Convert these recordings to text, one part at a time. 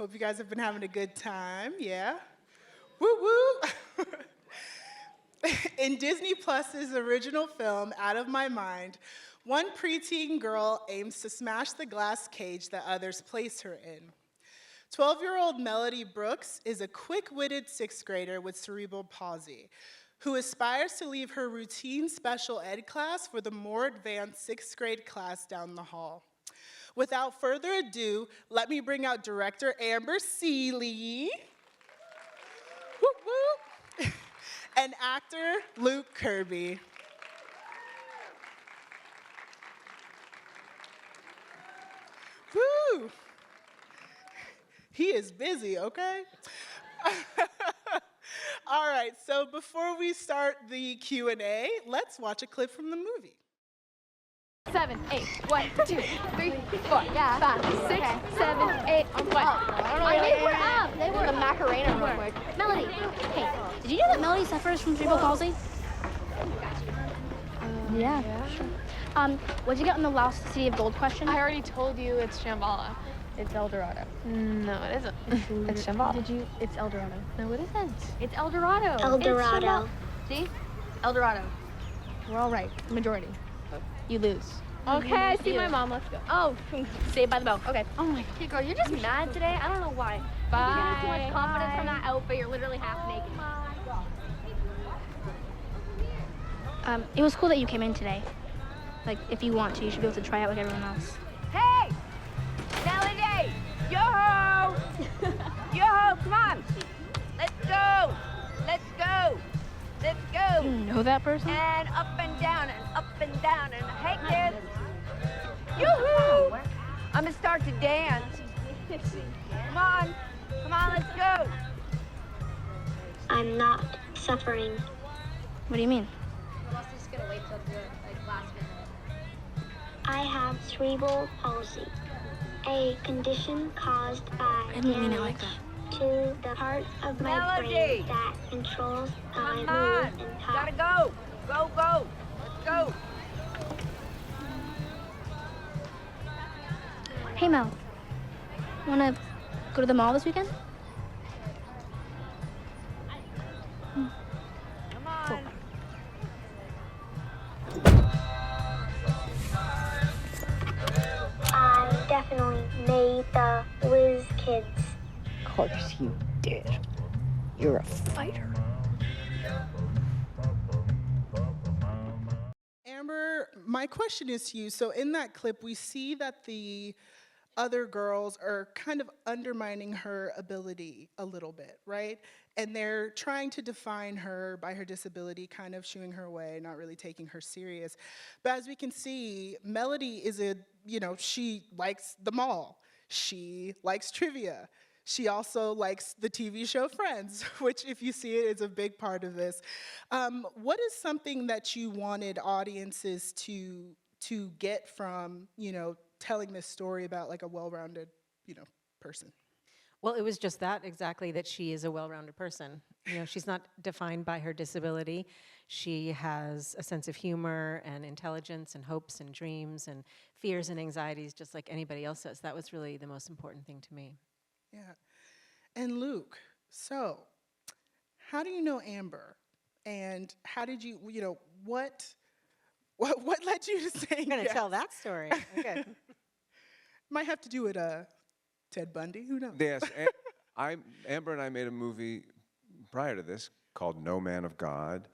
Hope you guys have been having a good time. Yeah. Woo woo. In Disney Plus's original film, Out of My Mind, one preteen girl aims to smash the glass cage that others place her in. 12-year-old Melody Brooks is a quick-witted sixth grader with cerebral palsy who aspires to leave her routine special ed class for the more advanced sixth grade class down the hall. Without further ado, let me bring out director Amber Sealey. Whoop, whoop. And actor Luke Kirby. Woo! He is busy, okay? All right, so before we start the Q&A, let's watch a clip from the movie. 7, 8, 1, 2, 3, 4, 5, 6, 7, 8. They were up. They were the Macarena real quick. Melody, hey, did you know that Melody suffers from cerebral palsy? Yeah. Sure. What'd you get on the Lost City of Gold question? I already told you it's Shambhala. It's El Dorado. No, it isn't. It's Shambhala. It's El Dorado. No, it isn't. It's El Dorado. El Dorado. See? El Dorado. We're all right. Majority. You lose. Okay, I see my mom. Let's go. Oh, Saved by the Bell. Okay. Oh my God. Hey, girl, you're just mad today. I don't know why. Bye. You're getting too much confidence from that outfit. You're literally half naked. It was cool that you came in today. Like, if you want to, you should be able to try out like everyone else. Hey! Melody! Yo-ho! Yo-ho, come on! Let's go! Let's go! Let's go! You know that person? And up and down and up and down and hey kids! Yoo-hoo! I'm gonna start to dance. Come on! Come on, let's go! I'm not suffering. What do you mean? I have cerebral palsy, a condition caused by I didn't mean it like damage that. to the part of my Melody! brain that controls how I Come move on! and talk. Gotta go! Go, go! Let's go! Hey, Mel. Wanna go to the mall this weekend? Come on! I definitely made the whiz kids. Of course you did. You're a fighter. Amber, my question is to you. So in that clip, we see that the other girls are kind of undermining her ability a little bit, right? And they're trying to define her by her disability, kind of shooing her away, not really taking her serious. But as we can see, Melody is she likes the mall. She likes trivia. She also likes the TV show Friends, which if you see it, is a big part of this. What is something that you wanted audiences to get from, telling this story about like a well-rounded, person? Well, it was just that exactly, that she is a well-rounded person. She's not defined by her disability. She has a sense of humor and intelligence and hopes and dreams and fears and anxieties just like anybody else does. That was really the most important thing to me. Yeah. And Luke, so how do you know Amber? And how did you, what led you to saying You're going to yes? tell that story. Okay. Might have to do with Ted Bundy, who knows? Yes, Amber and I made a movie prior to this called No Man of God.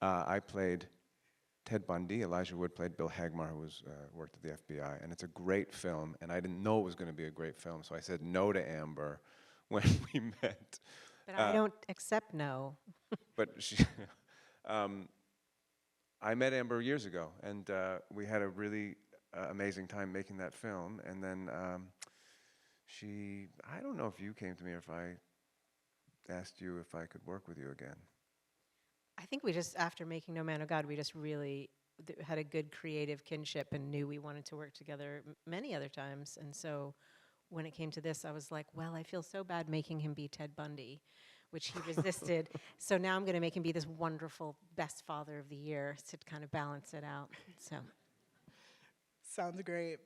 I played Ted Bundy. Elijah Wood played Bill Hagmar, who worked at the FBI. And it's a great film, and I didn't know it was going to be a great film, so I said no to Amber when we met. But I don't accept no. But I met Amber years ago, and we had a really amazing time making that film. And then I don't know if you came to me or if I asked you if I could work with you again. I think we just, after making No Man of God, we just really had a good creative kinship and knew we wanted to work together many other times. And so when it came to this, I was like, well, I feel so bad making him be Ted Bundy, which he resisted. So now I'm going to make him be this wonderful best father of the year to kind of balance it out. So Sounds great.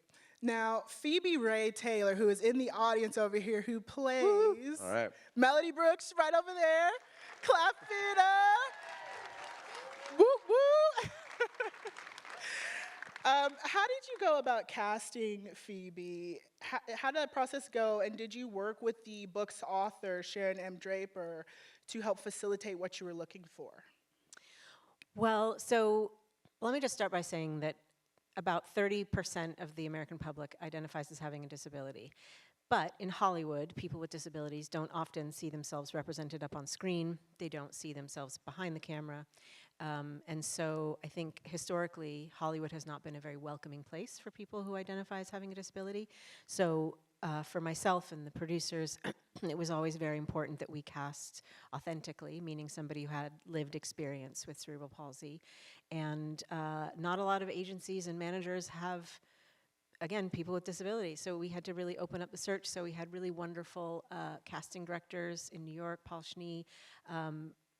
Now, Phoebe-Rae Taylor, who is in the audience over here, who plays All right. Melody Brooks, right over there. Clap it up. Woo woo. How did you go about casting Phoebe? How did that process go? And did you work with the book's author, Sharon M. Draper, to help facilitate what you were looking for? Well, so let me just start by saying that about 30% of the American public identifies as having a disability. But in Hollywood, people with disabilities don't often see themselves represented up on screen. They don't see themselves behind the camera. And so I think historically, Hollywood has not been a very welcoming place for people who identify as having a disability. So for myself and the producers, it was always very important that we cast authentically, meaning somebody who had lived experience with cerebral palsy. And not a lot of agencies and managers have, again, people with disabilities. So we had to really open up the search. So we had really wonderful casting directors in New York, Paul Schnee,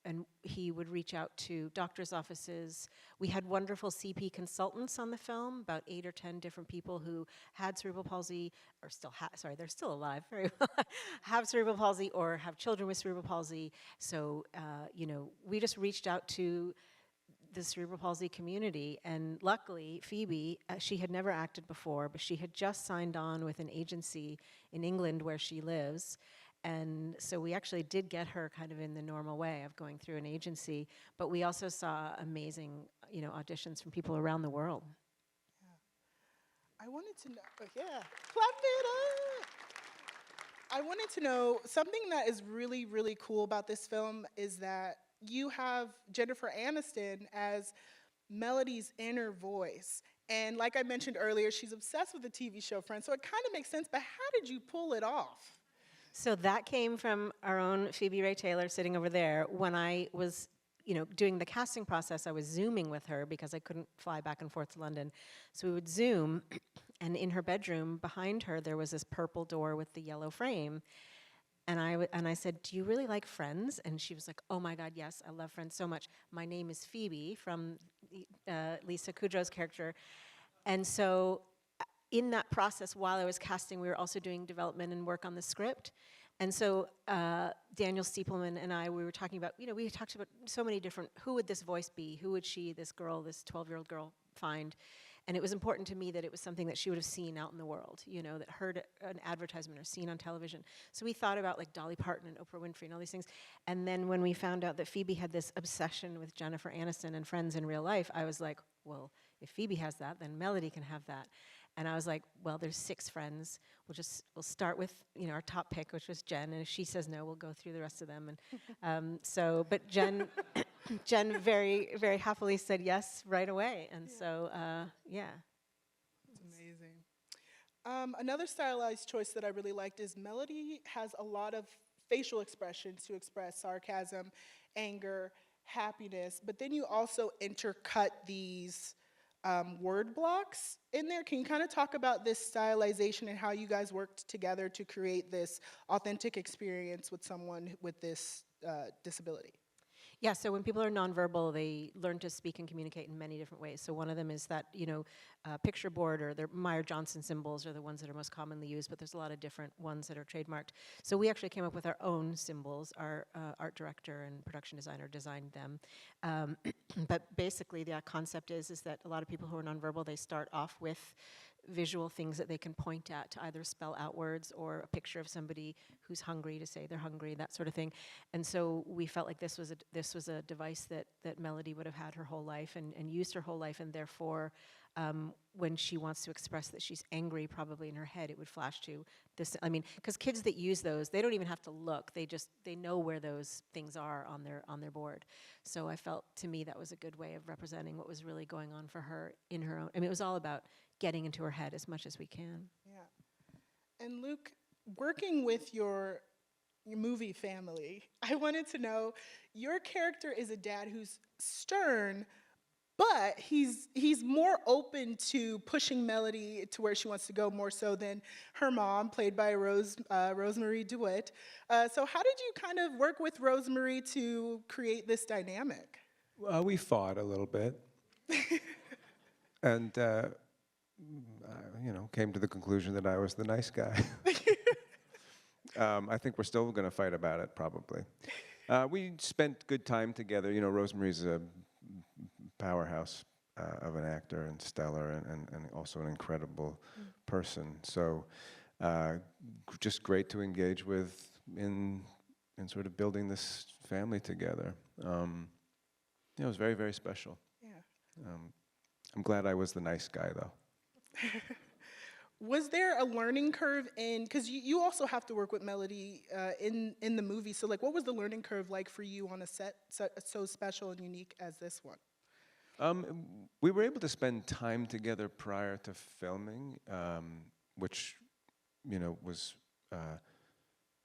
and he would reach out to doctors' offices. We had wonderful CP consultants on the film, about 8 or 10 different people who had cerebral palsy, or still sorry, they're still alive, very well, have cerebral palsy or have children with cerebral palsy. So, you know, we just reached out to the cerebral palsy community, and luckily Phoebe, she had never acted before, but she had just signed on with an agency in England where she lives, and so we actually did get her kind of in the normal way of going through an agency, but we also saw amazing, you know, auditions from people around the world. I wanted to know, clap it up. I wanted to know, something that is really, really cool about this film is that you have Jennifer Aniston as Melody's inner voice. And like I mentioned earlier, she's obsessed with the TV show Friends, so it kind of makes sense, but how did you pull it off? So that came from our own Phoebe-Rae Taylor sitting over there. When I was, you know, doing the casting process, I was Zooming with her because I couldn't fly back and forth to London. So we would Zoom, and in her bedroom, behind her, there was this purple door with the yellow frame. And I said, do you really like Friends? And she was like, oh my God, yes, I love Friends so much. My name is Phoebe, from Lisa Kudrow's character. And so in that process, while I was casting, we were also doing development and work on the script. And so Daniel Stiepelman and I, we were talking about, you know, we talked about so many different, who would this voice be? Who would she, this girl, this 12-year-old girl, find? And it was important to me that it was something that she would have seen out in the world, you know, that heard an advertisement or seen on television. So we thought about like Dolly Parton and Oprah Winfrey and all these things. And then when we found out that Phoebe had this obsession with Jennifer Aniston and Friends in real life, I was like, well, if Phoebe has that, then Melody can have that. And I was like, well, there's 6 friends. We'll start with, you know, our top pick, which was Jen. And if she says no, we'll go through the rest of them. And but Jen, Jen very, very happily said yes right away. And so, yeah. It's amazing. Another stylized choice that I really liked is Melody has a lot of facial expressions to express sarcasm, anger, happiness, but then you also intercut these word blocks in there. Can you kind of talk about this stylization and how you guys worked together to create this authentic experience with someone with this disability? Yeah, so when people are nonverbal, they learn to speak and communicate in many different ways. So one of them is that, you know, picture board or their Meyer-Johnson symbols are the ones that are most commonly used, but there's a lot of different ones that are trademarked. So we actually came up with our own symbols. Our art director and production designer designed them. But basically, the concept is that a lot of people who are nonverbal, they start off with visual things that they can point at to either spell out words or a picture of somebody who's hungry to say they're hungry, that sort of thing. And so we felt like this was a device that Melody would have had her whole life and used her whole life, and therefore when she wants to express that she's angry, probably in her head it would flash to this. I mean, because kids that use those, they don't even have to look. They know where those things are on their board. So I felt, to me, that was a good way of representing what was really going on for her in her own. I mean, it was all about getting into her head as much as we can. Yeah. And Luke, working with your movie family, I wanted to know, your character is a dad who's stern, but he's more open to pushing Melody to where she wants to go, more so than her mom, played by Rosemarie DeWitt. So how did you kind of work with Rosemarie to create this dynamic? Well, we fought a little bit. And came to the conclusion that I was the nice guy. I think we're still going to fight about it, probably. We spent good time together. Rosemary's a powerhouse of an actor and stellar and also an incredible person. So just great to engage with in sort of building this family together. It was very, very special. Yeah. I'm glad I was the nice guy, though. Was there a learning curve because you also have to work with Melody in the movie, so what was the learning curve like for you on a set so special and unique as this one? We were able to spend time together prior to filming, which, was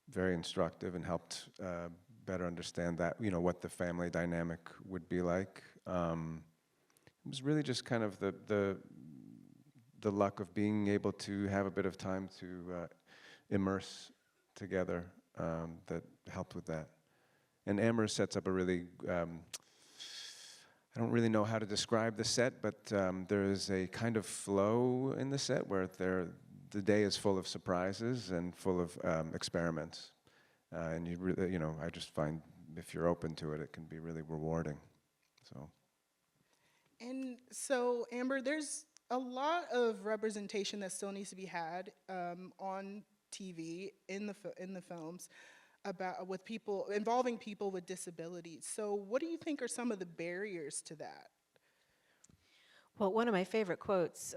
very instructive and helped better understand that, what the family dynamic would be like. It was really just kind of the luck of being able to have a bit of time to immerse together that helped with that. And Amber sets up a really, I don't really know how to describe the set, but there is a kind of flow in the set where the day is full of surprises and full of experiments. And you really, I just find if you're open to it, it can be really rewarding. So. And so, Amber, there's a lot of representation that still needs to be had on TV in the films with people involving people with disabilities. So, what do you think are some of the barriers to that? Well, one of my favorite quotes,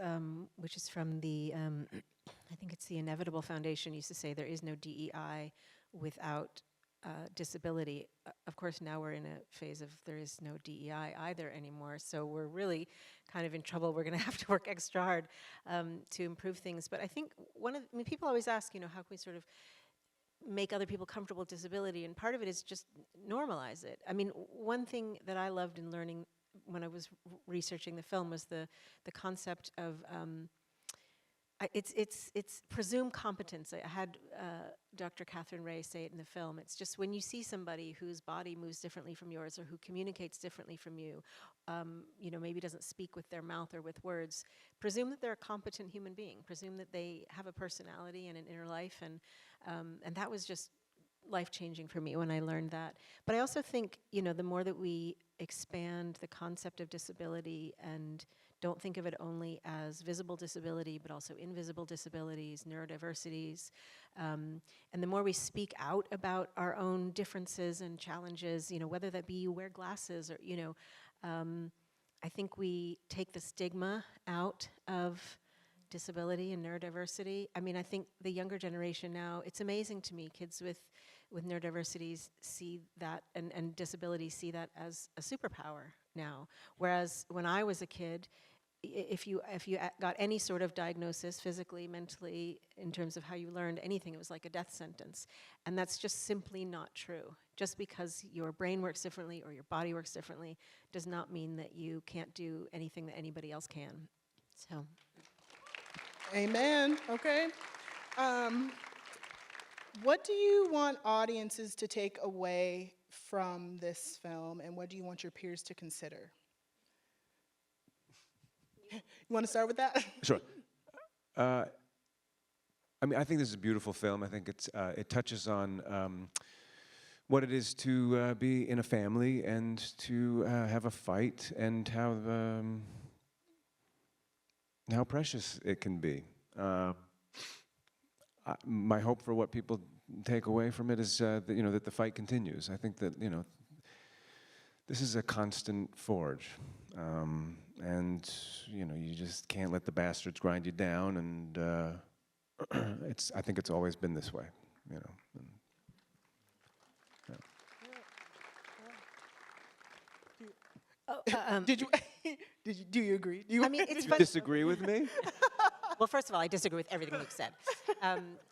which is from the, I think it's the Inevitable Foundation, used to say, "There is no DEI without disability." Of course, now we're in a phase of there is no DEI either anymore, so we're really kind of in trouble. We're going to have to work extra hard to improve things. But I think people always ask, how can we sort of make other people comfortable with disability, and part of it is just normalize it. I mean, one thing that I loved in learning when I was researching the film was the concept of it's presumed competence. I had Dr. Catherine Ray say it in the film. It's just when you see somebody whose body moves differently from yours or who communicates differently from you, maybe doesn't speak with their mouth or with words, presume that they're a competent human being. Presume that they have a personality and an inner life, and that was just life-changing for me when I learned that. But I also think, the more that we expand the concept of disability and don't think of it only as visible disability, but also invisible disabilities, neurodiversities, and the more we speak out about our own differences and challenges, whether that be you wear glasses or, I think we take the stigma out of disability and neurodiversity. I mean, I think the younger generation now, it's amazing to me, kids with neurodiversities see that, and disabilities see that as a superpower now. Whereas when I was a kid, if you got any sort of diagnosis, physically, mentally, in terms of how you learned anything, it was like a death sentence. And that's just simply not true. Just because your brain works differently or your body works differently does not mean that you can't do anything that anybody else can. So. Amen. Okay. What do you want audiences to take away from this film, and what do you want your peers to consider? You want to start with that? Sure. I think this is a beautiful film. I think it touches on what it is to be in a family and to have a fight, and how precious it can be. My hope for what people take away from it is that the fight continues. I think that this is a constant forge, and you just can't let the bastards grind you down. And I think it's always been this way. And, yeah. Do you agree? Did you disagree with me? Well, first of all, I disagree with everything Luke said.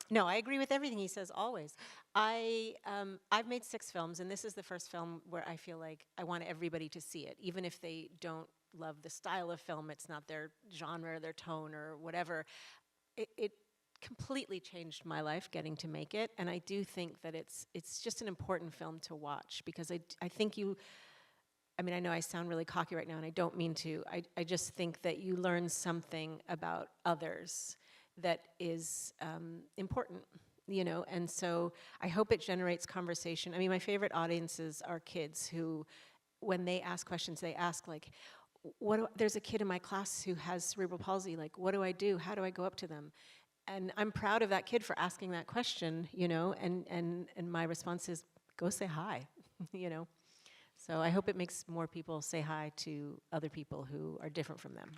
No, I agree with everything he says always. I've made 6 films, and this is the first film where I feel like I want everybody to see it, even if they don't love the style of film, it's not their genre, their tone, or whatever. It completely changed my life getting to make it, and I do think that it's just an important film to watch, because I think I mean, I know I sound really cocky right now, and I don't mean to. I just think that you learn something about others that is important, you know? And so I hope it generates conversation. I mean, my favorite audiences are kids who, when they ask questions, they ask like, there's a kid in my class who has cerebral palsy, like, what do I do? How do I go up to them? And I'm proud of that kid for asking that question, you know, and my response is, go say hi, you know? So I hope it makes more people say hi to other people who are different from them.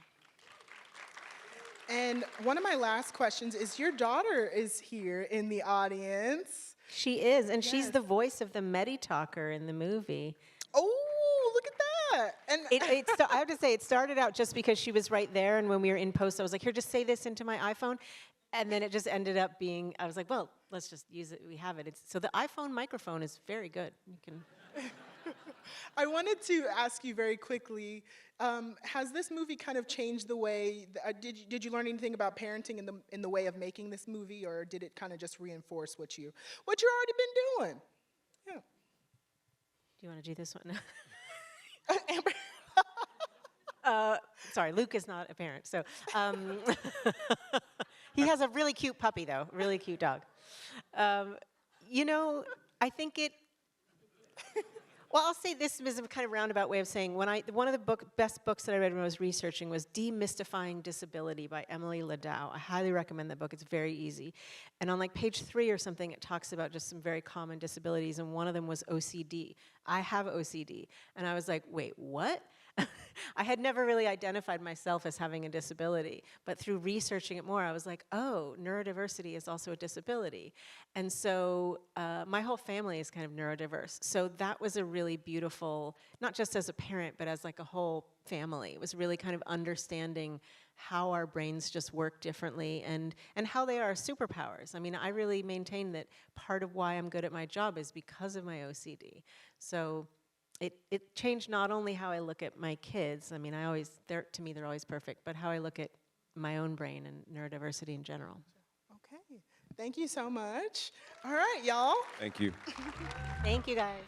And one of my last questions is, your daughter is here in the audience. She is, and she's the voice of the Medi-talker in the movie. Oh, look at that. And I have to say, it started out just because she was right there, and when we were in post, I was like, here, just say this into my iPhone. And then it just ended up being, I was like, well, let's just use it. We have it. So the iPhone microphone is very good. You can. I wanted to ask you very quickly, has this movie kind of changed the way, did you learn anything about parenting in the way of making this movie, or did it kind of just reinforce what you've already been doing? Yeah. Do you want to do this one? Amber. Sorry, Luke is not a parent, so he has a really cute puppy, though, really cute dog. You know, I think it. Well, I'll say this is a kind of roundabout way of saying, one of the best books that I read when I was researching was Demystifying Disability by Emily Ladau. I highly recommend that book. It's very easy. And on like page 3 or something, it talks about just some very common disabilities, and one of them was OCD. I have OCD. And I was like, wait, what? I had never really identified myself as having a disability, but through researching it more, I was like, oh, neurodiversity is also a disability. And so my whole family is kind of neurodiverse. So that was a really beautiful, not just as a parent, but as like a whole family. It was really kind of understanding how our brains just work differently and how they are superpowers. I mean, I really maintain that part of why I'm good at my job is because of my OCD. So it changed not only how I look at my kids, I mean, to me, they're always perfect, but how I look at my own brain and neurodiversity in general. Okay, thank you so much. All right, y'all. Thank you. Thank you, guys.